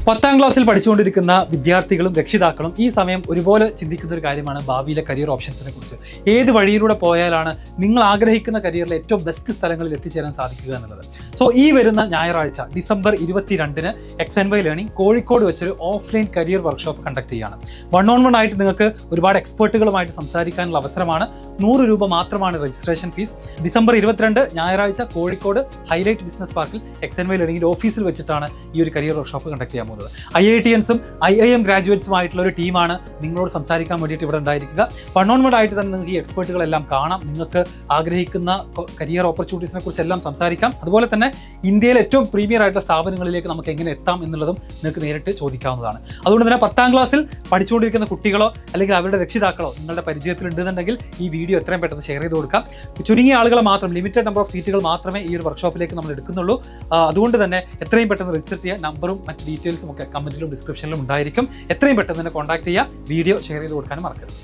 10ാം ക്ലാസ്സിൽ പഠിച്ചുകൊണ്ടിരിക്കുന്ന വിദ്യാർത്ഥികളും രക്ഷിതാക്കളും ഈ സമയം ഒരുപോലെ ചിന്തിക്കുന്ന ഒരു കാര്യമാണ് ഭാവിയിലെ കരിയർ ഓപ്ഷൻസിനെ കുറിച്ച്. ഏത് വഴിയിലൂടെ പോയാലാണ് നിങ്ങൾ ആഗ്രഹിക്കുന്ന കരിയറിലെ ഏറ്റവും ബെസ്റ്റ് സ്ഥലങ്ങളിൽ എത്തിച്ചേരാൻ സാധിക്കുക എന്നുള്ളത്. സോ ഈ വരുന്ന ഞായറാഴ്ച ഡിസംബർ 22-ന് XNY ലേണിംഗ് കോഴിക്കോട് വെച്ചൊരു ഓഫ്ലൈൻ കരിയർ വർക്ക്ഷോപ്പ് കണ്ടക്ട് ചെയ്യാണ്. 1-on-1 ആയിട്ട് നിങ്ങൾക്ക് ഒരുപാട് എക്സ്പേർട്ടുകളുമായിട്ട് സംസാരിക്കാനുള്ള അവസരമാണ്. 100 രൂപ മാത്രമാണ് രജിസ്ട്രേഷൻ ഫീസ്. ഡിസംബർ 22 ഞായറാഴ്ച കോഴിക്കോട് ഹൈലൈറ്റ് ബിസിനസ് പാർക്കിൽ XNY ലേണിംഗിൻ്റെ ഓഫീസിൽ വെച്ചിട്ടാണ് ഈ ഒരു കരിയർ വർക്ക്ഷോപ്പ് കണ്ടക്ട് ചെയ്യാൻ പോകുന്നത്. IITians-ഉം IIM ഗ്രാജുവേറ്റ്സുമായിട്ടുള്ള ഒരു ടീമാണ് നിങ്ങളോട് സംസാരിക്കാൻ വേണ്ടിയിട്ട് ഇവിടെ ഉണ്ടായിരിക്കുക. 1-on-1 ആയിട്ട് തന്നെ നിങ്ങൾക്ക് ഈ എക്സ്പേർട്ടുകളെല്ലാം കാണാം. നിങ്ങൾക്ക് ആഗ്രഹിക്കുന്ന കരിയർ ഓപ്പർച്യൂണിറ്റീസിനെ കുറിച്ചെല്ലാം സംസാരിക്കാം. അതുപോലെ തന്നെ ഇന്ത്യയിലെ ഏറ്റവും പ്രീമിയർ ആയിട്ടുള്ള സ്ഥാപനങ്ങളിലേക്ക് നമുക്ക് എങ്ങനെ എത്താം എന്നുള്ളതും നിങ്ങൾക്ക് നേരിട്ട് ചോദിക്കാവുന്നതാണ്. അതുകൊണ്ട് തന്നെ 10ാം ക്ലാസ്സിൽ പഠിച്ചുകൊണ്ടിരിക്കുന്ന കുട്ടികളോ അല്ലെങ്കിൽ അവരുടെ രക്ഷിതാക്കളോ നിങ്ങളുടെ പരിചയത്തിൽ ഉണ്ടെന്നുണ്ടെങ്കിൽ ഈ വീഡിയോ എത്രയും പെട്ടെന്ന് ഷെയർ ചെയ്ത് കൊടുക്കാം. ചുരുങ്ങിയ ആളുകളെ മാത്രം, ലിമിറ്റഡ് നമ്പർ ഓഫ് സീറ്റുകൾ മാത്രമേ ഈ ഒരു വർക്ക്ഷോപ്പിലേക്ക് നമ്മൾ എടുക്കുന്നുള്ളൂ. അതുകൊണ്ട് തന്നെ എത്രയും പെട്ടെന്ന് രജിസ്റ്റർ ചെയ്യുക. നമ്പറും മറ്റ് ഡീറ്റെയിൽസും ഒക്കെ കമൻറ്റിലും ഡിസ്ക്രിപ്ഷനിലും ഉണ്ടായിരിക്കും. എത്രയും പെട്ടെന്ന് തന്നെ കോൺടാക്ട് ചെയ്യുക. വീഡിയോ ഷെയർ ചെയ്ത് കൊടുക്കാനും മറക്കരുത്.